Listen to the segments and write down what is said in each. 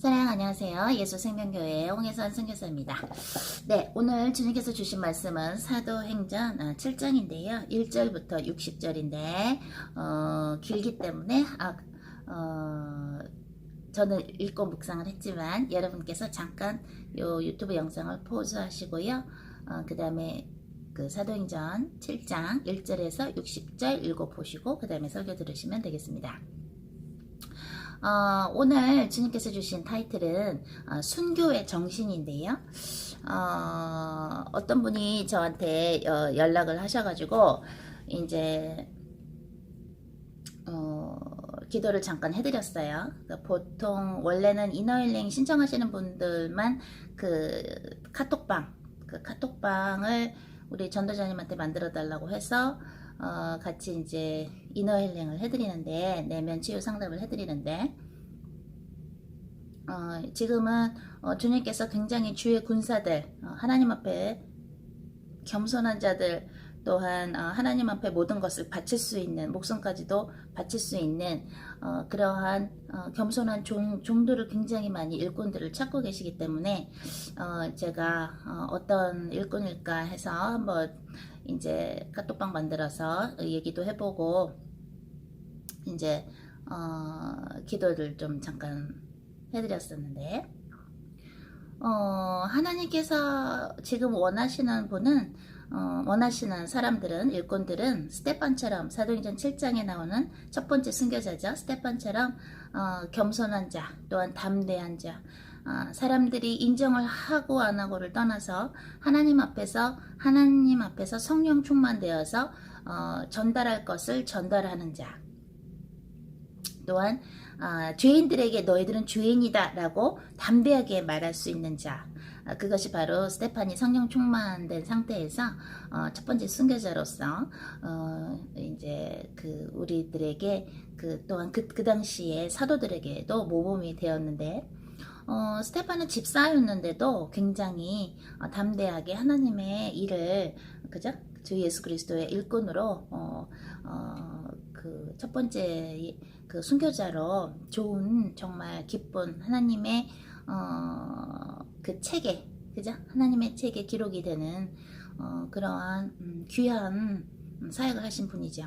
사랑 안녕하세요. 예수생명교회 홍혜선 선교사입니다. 네, 오늘 주님께서 주신 말씀은 사도행전 7장인데요. 1절부터 60절인데 길기 때문에 저는 읽고 묵상을 했지만 여러분께서 잠깐 요 유튜브 영상을 포즈하시고요. 그 다음에 그 사도행전 7장 1절에서 60절 읽어보시고 그 다음에 설교 들으시면 되겠습니다. 오늘 주님께서 주신 타이틀은 순교의 정신인데요. 어떤 분이 저한테 연락을 하셔가지고 이제 기도를 잠깐 해드렸어요. 그러니까 보통 원래는 이너힐링 신청하시는 분들만 그 카톡방을 우리 전도자님한테 만들어 달라고 해서 같이 이제 이너힐링을 해드리는데, 내면 치유 상담을 해드리는데, 지금은 주님께서 굉장히 주의 군사들, 하나님 앞에 겸손한 자들, 또한 하나님 앞에 모든 것을 바칠 수 있는, 목숨까지도 바칠 수 있는 그러한 겸손한 종들을 굉장히 많이 일꾼들을 찾고 계시기 때문에 제가 어떤 일꾼일까 해서 한번 이제 카톡방 만들어서 얘기도 해보고 이제 기도를 좀 잠깐 해드렸었는데, 하나님께서 지금 원하시는 분은 원하시는 사람들은, 일꾼들은 스테판처럼, 사도행전 7장에 나오는 첫 번째 순교자죠. 스테판처럼 겸손한 자, 또한 담대한 자, 사람들이 인정을 하고 안 하고를 떠나서 하나님 앞에서 성령 충만되어서 전달할 것을 전달하는 자, 또한 죄인들에게 너희들은 죄인이다 라고 담대하게 말할 수 있는 자, 그것이 바로 스테판이 성령 충만된 상태에서 첫 번째 순교자로서 이제 그 우리들에게 또한 그 당시에 사도들에게도 모범이 되었는데, 스테판은 집사였는데도 굉장히 담대하게 하나님의 일을, 그죠? 주 예수 그리스도의 일꾼으로 그 첫 번째 그 순교자로 좋은, 정말 기쁜 하나님의 그 책에, 그죠? 하나님의 책에 기록이 되는 그러한 귀한 사역을 하신 분이죠.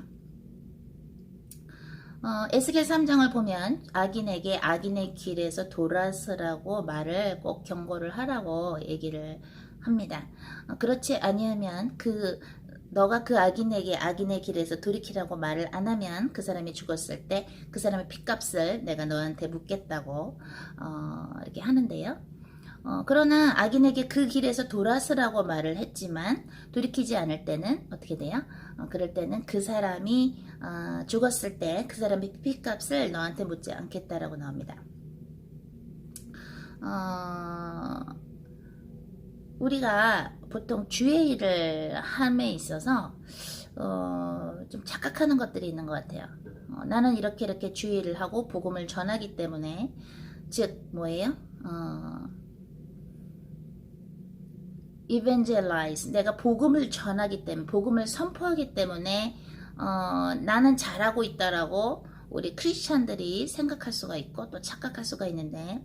에스겔 3장을 보면 악인에게 악인의 길에서 돌아서라고 말을 꼭 경고를 하라고 얘기를 합니다. 그렇지 아니하면 너가 그 악인에게 악인의 길에서 돌이키라고 말을 안 하면 그 사람이 죽었을 때 그 사람의 핏값을 내가 너한테 묻겠다고 이렇게 하는데요. 그러나 악인에게 그 길에서 돌아서라고 말을 했지만 돌이키지 않을 때는 어떻게 돼요? 그럴 때는 그 사람이 죽었을 때 그 사람의 핏값을 너한테 묻지 않겠다라고 나옵니다. 우리가 보통 주의 일을 함에 있어서 좀 착각하는 것들이 있는 것 같아요. 나는 이렇게 주의 일을 하고 복음을 전하기 때문에, 즉 뭐예요? evangelize, 내가 복음을 전하기 때문에, 복음을 선포하기 때문에 나는 잘하고 있다라고 우리 크리스찬들이 생각할 수가 있고 또 착각할 수가 있는데,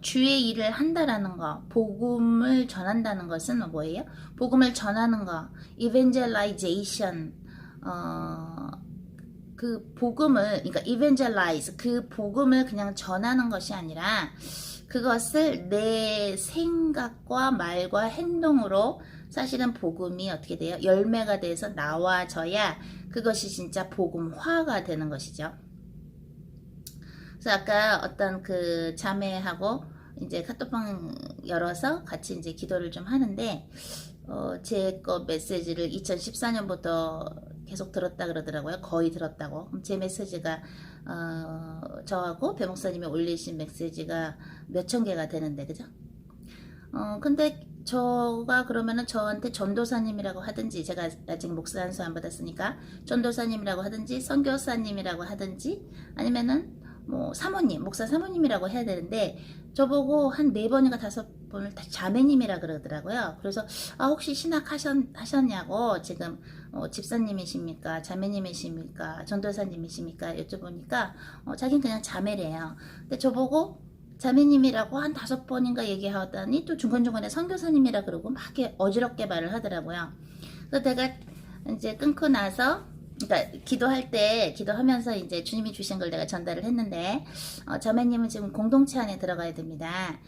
주의 일을 한다라는 거, 복음을 전한다는 것은 뭐예요? 복음을 전하는 거, evangelization, 그 복음을, 그러니까 evangelize, 그 복음을 그냥 전하는 것이 아니라 그것을 내 생각과 말과 행동으로, 사실은 복음이 어떻게 돼요? 열매가 돼서 나와져야 그것이 진짜 복음화가 되는 것이죠. 그래서 아까 어떤 그 자매하고 이제 카톡방 열어서 같이 이제 기도를 좀 하는데, 제 거 메시지를 2014년부터 계속 들었다 그러더라고요. 거의 들었다고. 그럼 제 메시지가 저하고 배 목사님이 올리신 메시지가 몇천 개가 되는데, 그죠? 근데 저가 그러면은 저한테 전도사님이라고 하든지, 제가 아직 목사 안수 안 받았으니까 전도사님이라고 하든지 선교사님이라고 하든지, 아니면은 뭐 사모님, 목사 사모님이라고 해야 되는데, 저보고 한 4번인가 5번을 다 자매님이라 그러더라고요. 그래서 혹시 신학 하셨냐고, 지금 집사님이십니까, 자매님이십니까, 전도사님이십니까 여쭤보니까 자기는 그냥 자매래요. 근데 저보고 자매님이라고 한 5번인가 얘기하더니 또 중간중간에 선교사님이라 그러고 막 이렇게 어지럽게 말을 하더라고요. 그래서 내가 이제 끊고 나서, 그러니까 기도할 때, 기도하면서 이제 주님이 주신 걸 내가 전달을 했는데, 자매님은 지금 공동체 안에 들어가야 됩니다.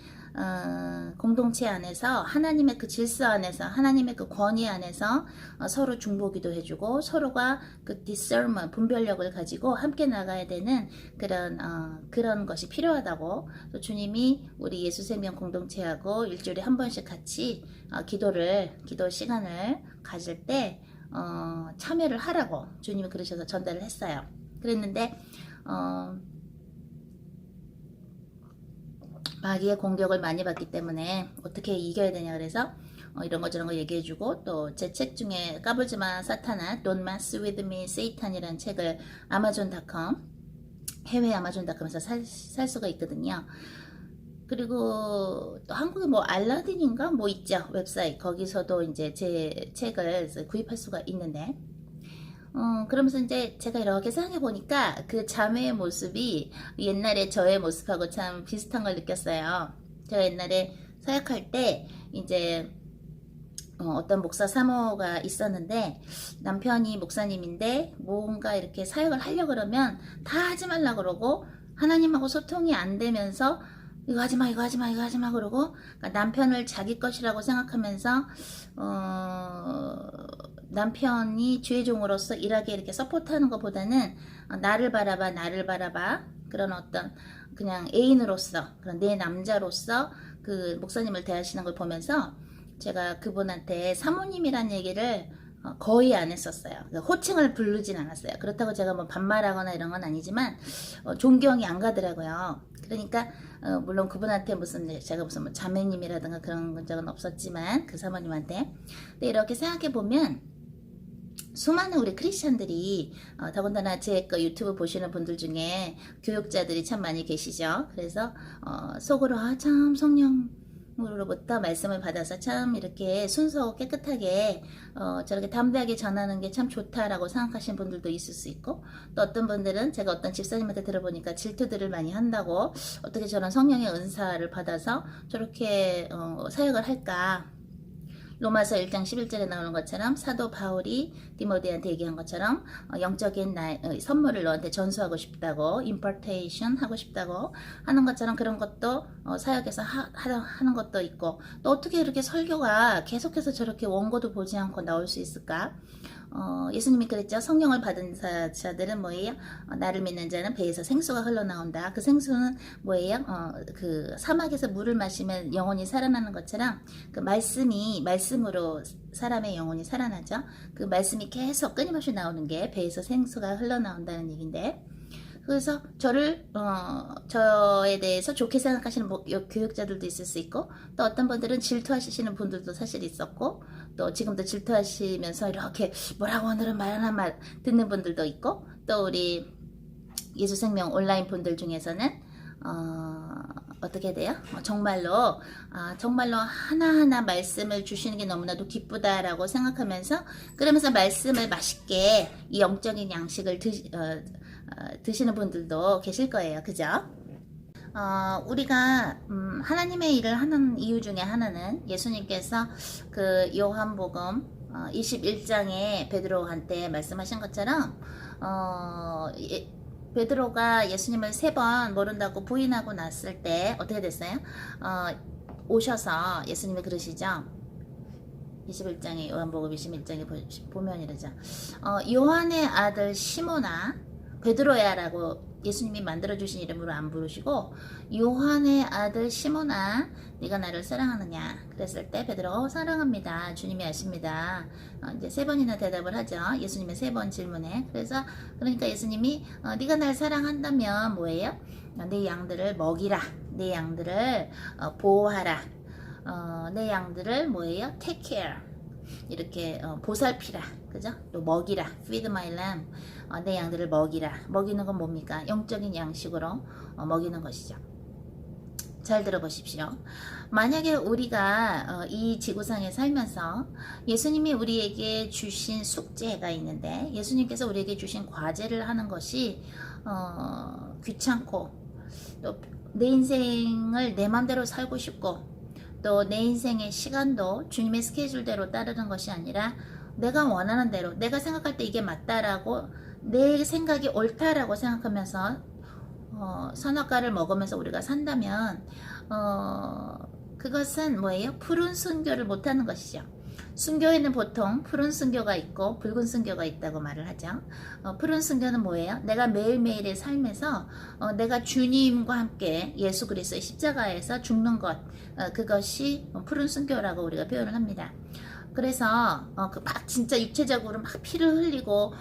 공동체 안에서 하나님의 그 질서 안에서, 하나님의 그 권위 안에서 서로 중보기도 해주고, 서로가 그 discernment, 분별력을 가지고 함께 나가야 되는 그런 것이 필요하다고. 또 주님이 우리 예수생명 공동체하고 일주일에 한 번씩 같이 기도 시간을 가질 때 참여를 하라고 주님이 그러셔서 전달을 했어요. 그랬는데 마귀의 공격을 많이 받기 때문에 어떻게 이겨야 되냐 그래서 이런 거 저런 거 얘기해주고, 또 제 책 중에 까불지마 사탄아 Don't Mess With Me Satan이라는 책을 아마존.com, 해외 아마존.com에서 살 수가 있거든요. 그리고 또 한국에 뭐 알라딘인가 뭐 있죠, 웹사이트. 거기서도 이제 제 책을 구입할 수가 있는데, 그러면서 이제 제가 이렇게 생각해 보니까 그 자매의 모습이 옛날에 저의 모습하고 참 비슷한 걸 느꼈어요. 제가 옛날에 사역할 때 이제 어떤 목사 사모가 있었는데, 남편이 목사님인데 뭔가 이렇게 사역을 하려고 그러면 다 하지 말라 그러고, 하나님하고 소통이 안 되면서 이거 하지마 이거 하지마 이거 하지마 그러고, 그러니까 남편을 자기 것이라고 생각하면서 남편이 주의 종으로서 일하게 이렇게 서포트하는 것보다는 나를 바라봐 그런 어떤 그냥 애인으로서, 그런 내 남자로서 그 목사님을 대하시는 걸 보면서 제가 그분한테 사모님이란 얘기를 거의 안 했었어요. 호칭을 부르진 않았어요. 그렇다고 제가 뭐 반말하거나 이런 건 아니지만 존경이 안 가더라고요. 그러니까 물론 그분한테 제가 무슨 뭐 자매님이라든가 그런 적은 없었지만 그 사모님한테. 근데 이렇게 생각해 보면 수많은 우리 크리스천들이 더군다나 제 유튜브 보시는 분들 중에 교육자들이 참 많이 계시죠. 그래서 속으로 참 성령으로부터 말씀을 받아서 참 이렇게 순수하고 깨끗하게 저렇게 담대하게 전하는 게 참 좋다라고 생각하시는 분들도 있을 수 있고, 또 어떤 분들은 제가 어떤 집사님한테 들어보니까 질투들을 많이 한다고, 어떻게 저런 성령의 은사를 받아서 저렇게 사역을 할까. 로마서 1장 11절에 나오는 것처럼 사도 바울이 디모데한테 얘기한 것처럼 영적인 선물을 너한테 전수하고 싶다고, impartation 하고 싶다고 하는 것처럼 그런 것도 사역에서 하는 것도 있고, 또 어떻게 이렇게 설교가 계속해서 저렇게 원고도 보지 않고 나올 수 있을까? 예수님이 그랬죠. 성령을 받은 자들은 뭐예요? 나를 믿는 자는 배에서 생수가 흘러나온다. 그 생수는 뭐예요? 그 사막에서 물을 마시면 영혼이 살아나는 것처럼 그 말씀으로 사람의 영혼이 살아나죠. 그 말씀이 계속 끊임없이 나오는 게 배에서 생수가 흘러나온다는 얘기인데, 그래서 저에 대해서 좋게 생각하시는 교육자들도 있을 수 있고, 또 어떤 분들은 질투하시는 분들도 사실 있었고, 또 지금도 질투하시면서 이렇게 뭐라고 오늘은 말하나 말 듣는 분들도 있고, 또 우리 예수생명 온라인 분들 중에서는 어떻게 돼요? 정말로 하나하나 말씀을 주시는 게 너무나도 기쁘다라고 생각하면서, 그러면서 말씀을 맛있게 이 영적인 양식을 드시는 분들도 계실 거예요. 그죠? 우리가 하나님의 일을 하는 이유 중에 하나는, 예수님께서 그 요한복음 21장에 베드로한테 말씀하신 것처럼 베드로가 예수님을 3번 모른다고 부인하고 났을 때 어떻게 됐어요? 오셔서 예수님이 그러시죠. 21장에 요한복음 21장에 보면 이러죠. 요한의 아들 시몬아, 베드로야 라고 예수님이 만들어주신 이름으로 안 부르시고, 요한의 아들 시몬아 네가 나를 사랑하느냐 그랬을 때 베드로가 사랑합니다. 주님이 아십니다. 이제 3번이나 대답을 하죠. 예수님의 3번 질문에. 그러니까 예수님이 네가 날 사랑한다면 뭐예요? 내 양들을 먹이라, 내 양들을 보호하라, 내 양들을 뭐예요? take care, 이렇게 보살피라, 그죠? 또 먹이라, feed my lamb, 내 양들을 먹이라. 먹이는 건 뭡니까? 영적인 양식으로 먹이는 것이죠. 잘 들어보십시오. 만약에 우리가 이 지구상에 살면서 예수님이 우리에게 주신 숙제가 있는데, 예수님께서 우리에게 주신 과제를 하는 것이 귀찮고 또 내 인생을 내 맘대로 살고 싶고 또 내 인생의 시간도 주님의 스케줄대로 따르는 것이 아니라 내가 원하는 대로 내가 생각할 때 이게 맞다라고 내 생각이 옳다라고 생각하면서 선악과를 먹으면서 우리가 산다면 그것은 뭐예요? 푸른 순교를 못하는 것이죠. 순교에는 보통 푸른 순교가 있고 붉은 순교가 있다고 말을 하죠. 푸른 순교는 뭐예요? 내가 매일매일의 삶에서 내가 주님과 함께 예수 그리스도의 십자가에서 죽는 것, 그것이 푸른 순교라고 우리가 표현을 합니다. 그래서 막 진짜 육체적으로 막 피를 흘리고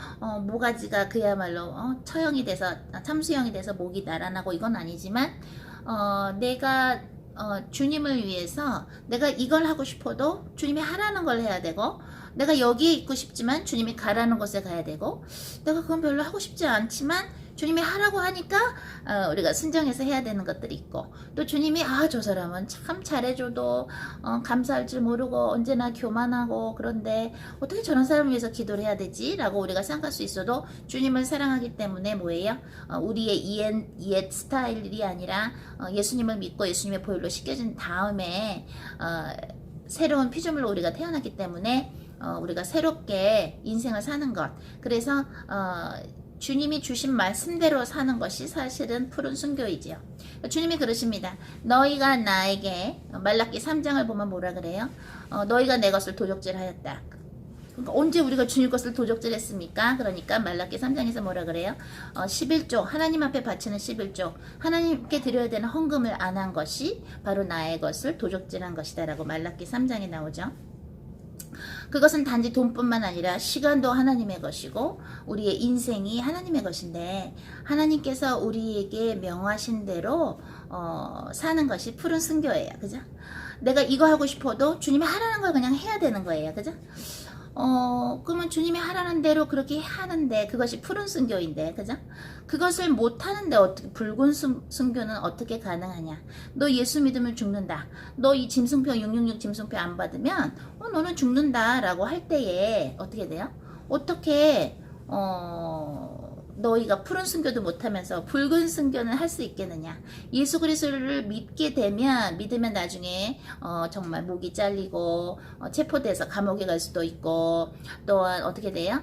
모가지가 그야말로 처형이 돼서 참수형이 돼서 목이 날아나고 이건 아니지만 내가 주님을 위해서 내가 이걸 하고 싶어도 주님이 하라는 걸 해야 되고 내가 여기에 있고 싶지만 주님이 가라는 곳에 가야 되고 내가 그건 별로 하고 싶지 않지만 주님이 하라고 하니까 우리가 순종해서 해야 되는 것들이 있고 또 주님이 저 사람은 참 잘해줘도 감사할 줄 모르고 언제나 교만하고 그런데 어떻게 저런 사람을 위해서 기도를 해야 되지? 라고 우리가 생각할 수 있어도 주님을 사랑하기 때문에 뭐예요? 우리의 옛 스타일이 아니라 예수님을 믿고 예수님의 보혈로 씻겨진 다음에 새로운 피조물로 우리가 태어났기 때문에 우리가 새롭게 인생을 사는 것 그래서 주님이 주신 말씀대로 사는 것이 사실은 푸른 순교이지요. 주님이 그러십니다. 너희가 나에게 말라기 3장을 보면 뭐라 그래요? 너희가 내 것을 도적질하였다. 그러니까 언제 우리가 주님 것을 도적질했습니까? 그러니까 말라기 3장에서 뭐라 그래요? 11조 하나님 앞에 바치는 11조 하나님께 드려야 되는 헌금을 안 한 것이 바로 나의 것을 도적질한 것이다 라고 말라기 3장에 나오죠. 그것은 단지 돈뿐만 아니라 시간도 하나님의 것이고 우리의 인생이 하나님의 것인데 하나님께서 우리에게 명하신 대로 사는 것이 푸른 순교예요. 그죠? 내가 이거 하고 싶어도 주님이 하라는 걸 그냥 해야 되는 거예요. 그죠? 그러면 주님이 하라는 대로 그렇게 하는데 그것이 푸른 순교인데 그죠? 그것을 못하는데 어떻게 붉은 순교는 어떻게 가능하냐? 너 예수 믿으면 죽는다. 너 이 짐승표 666 짐승표 안 받으면 너는 죽는다 라고 할 때에 어떻게 돼요? 어떻게 너희가 푸른 순교도 못하면서 붉은 순교는 할 수 있겠느냐? 예수 그리스도를 믿으면 나중에 정말 목이 잘리고 체포돼서 감옥에 갈 수도 있고 또한 어떻게 돼요?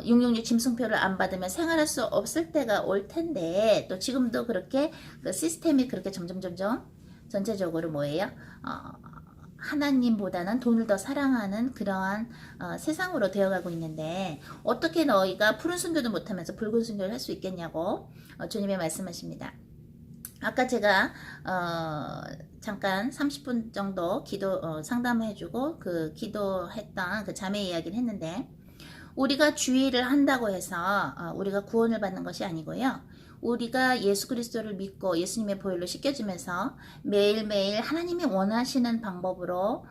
666 짐승표를 안 받으면 생활할 수 없을 때가 올 텐데 또 지금도 그렇게 그 시스템이 그렇게 점점 전체적으로 뭐예요? 하나님보다는 돈을 더 사랑하는 그러한 세상으로 되어가고 있는데 어떻게 너희가 푸른 순교도 못하면서 붉은 순교를 할 수 있겠냐고 주님이 말씀하십니다. 아까 제가 잠깐 30분 정도 상담을 해주고 그 기도했던 그 자매 이야기를 했는데 우리가 주의를 한다고 해서 우리가 구원을 받는 것이 아니고요. 우리가 예수 그리스도를 믿고 예수님의 보혈로 씻겨지면서 매일매일 하나님이 원하시는 방법으로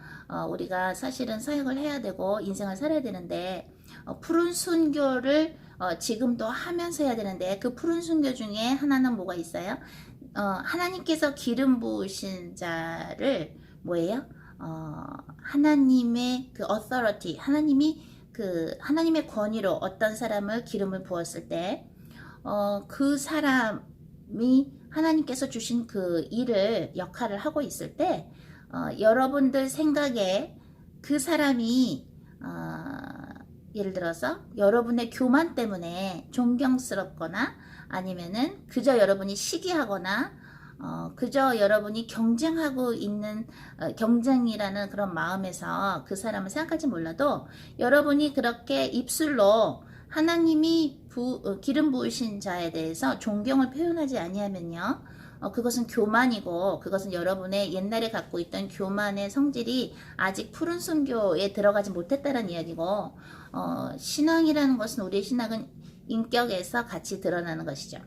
우리가 사실은 사역을 해야 되고 인생을 살아야 되는데 푸른 순교를 지금도 하면서 해야 되는데 그 푸른 순교 중에 하나는 뭐가 있어요? 하나님께서 기름 부으신 자를 뭐예요? 하나님의 그 authority, 하나님의 권위로 어떤 사람을 기름을 부었을 때 그 사람이 하나님께서 주신 그 역할을 하고 있을 때 여러분들 생각에 그 사람이 예를 들어서 여러분의 교만 때문에 존경스럽거나 아니면은 그저 여러분이 시기하거나 그저 여러분이 경쟁하고 있는 경쟁이라는 그런 마음에서 그 사람을 생각할지 몰라도 여러분이 그렇게 입술로 하나님이 기름 부으신 자에 대해서 존경을 표현하지 아니하면요 그것은 교만이고 그것은 여러분의 옛날에 갖고 있던 교만의 성질이 아직 푸른 순교에 들어가지 못했다는 이야기고 신앙이라는 것은 우리의 신앙은 인격에서 같이 드러나는 것이죠.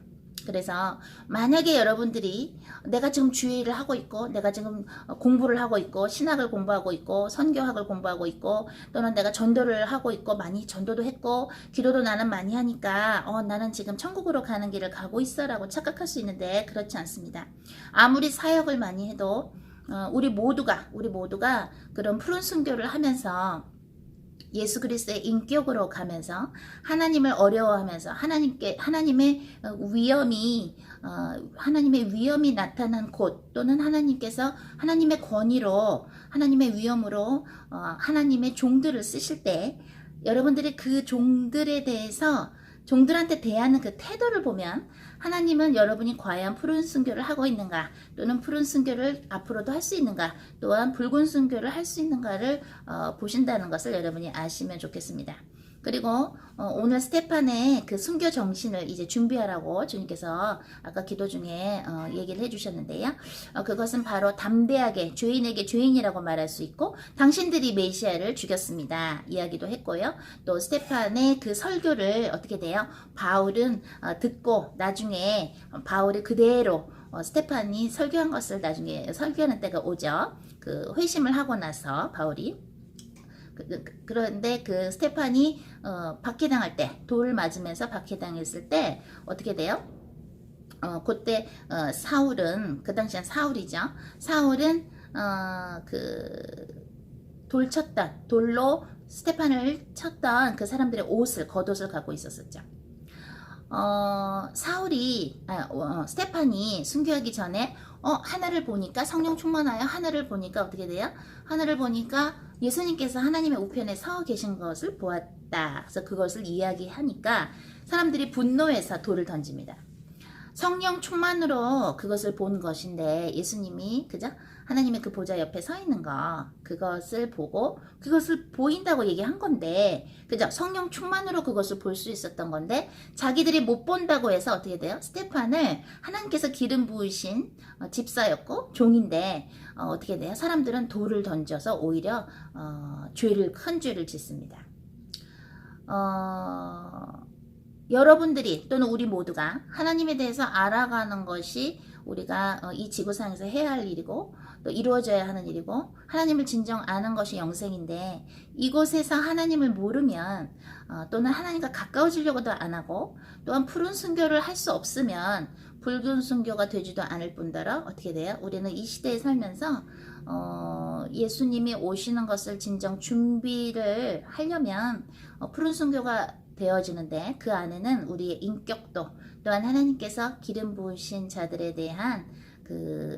그래서 만약에 여러분들이 내가 지금 주의를 하고 있고 내가 지금 공부를 하고 있고 신학을 공부하고 있고 선교학을 공부하고 있고 또는 내가 전도를 하고 있고 많이 전도도 했고 기도도 나는 많이 하니까 나는 지금 천국으로 가는 길을 가고 있어 라고 착각할 수 있는데 그렇지 않습니다. 아무리 사역을 많이 해도 우리 모두가 그런 푸른 순교를 하면서 예수 그리스도의 인격으로 가면서 하나님을 어려워하면서 하나님의 위엄이 하나님의 위엄이 나타난 곳 또는 하나님께서 하나님의 권위로 하나님의 위엄으로 하나님의 종들을 쓰실 때 여러분들이 그 종들에 대해서 종들한테 대하는 그 태도를 보면 하나님은 여러분이 과연 푸른 순교를 하고 있는가 또는 푸른 순교를 앞으로도 할 수 있는가 또한 붉은 순교를 할 수 있는가를 보신다는 것을 여러분이 아시면 좋겠습니다. 그리고 오늘 스테판의 그 순교 정신을 이제 준비하라고 주님께서 아까 기도 중에 얘기를 해주셨는데요. 그것은 바로 담대하게 죄인에게 죄인이라고 말할 수 있고 당신들이 메시아를 죽였습니다. 이야기도 했고요. 또 스테판의 그 설교를 어떻게 돼요? 바울은 듣고 나중에 바울이 그대로 스테판이 설교한 것을 나중에 설교하는 때가 오죠. 그 회심을 하고 나서 바울이 그런데 그 스테판이 박해당할 때 돌을 맞으면서 박해당했을 때 어떻게 돼요? 그때 사울은 그 당시엔 사울이죠. 사울은 그 돌로 스테판을 쳤던 그 사람들의 겉옷을 갖고 있었었죠. 스테판이 순교하기 전에 하늘을 보니까 성령 충만하여 하늘을 보니까 어떻게 돼요? 하늘을 보니까 예수님께서 하나님의 우편에 서 계신 것을 보았다. 그래서 그것을 이야기하니까 사람들이 분노해서 돌을 던집니다. 성령 충만으로 그것을 본 것인데 예수님이 그죠? 하나님의 그 보좌 옆에 서 있는 거 그것을 보고 그것을 보인다고 얘기한 건데 그죠? 성령 충만으로 그것을 볼 수 있었던 건데 자기들이 못 본다고 해서 어떻게 돼요? 스테판을 하나님께서 기름 부으신 집사였고 종인데 어떻게 돼요? 사람들은 돌을 던져서 오히려 큰 죄를 짓습니다. 여러분들이 또는 우리 모두가 하나님에 대해서 알아가는 것이 우리가 이 지구상에서 해야 할 일이고 또 이루어져야 하는 일이고 하나님을 진정 아는 것이 영생인데 이곳에서 하나님을 모르면 또는 하나님과 가까워지려고도 안 하고 또한 푸른 순교를 할 수 없으면 붉은 순교가 되지도 않을 뿐더러 어떻게 돼요? 우리는 이 시대에 살면서 예수님이 오시는 것을 진정 준비를 하려면 푸른 순교가 되어지는데 그 안에는 우리의 인격도 또한 하나님께서 기름 부으신 자들에 대한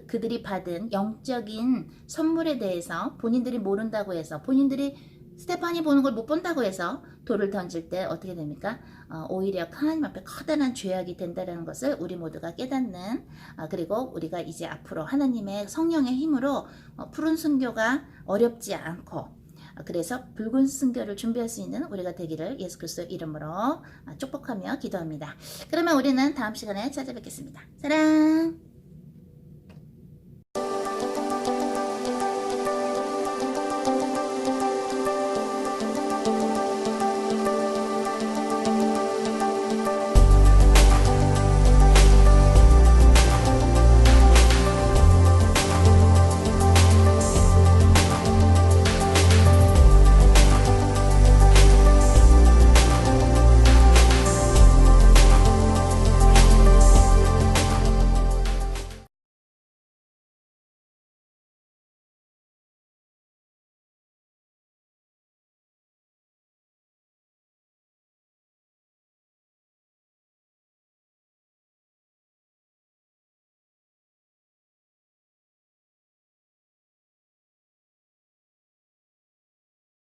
그들이 받은 영적인 선물에 대해서 본인들이 모른다고 해서 본인들이 스테판이 보는 걸 못 본다고 해서 돌을 던질 때 어떻게 됩니까? 오히려 하나님 앞에 커다란 죄악이 된다는 것을 우리 모두가 깨닫는 그리고 우리가 이제 앞으로 하나님의 성령의 힘으로 푸른 순교가 어렵지 않고 그래서 붉은 순교를 준비할 수 있는 우리가 되기를 예수 그리스도 이름으로 축복하며 기도합니다. 그러면 우리는 다음 시간에 찾아뵙겠습니다. 사랑!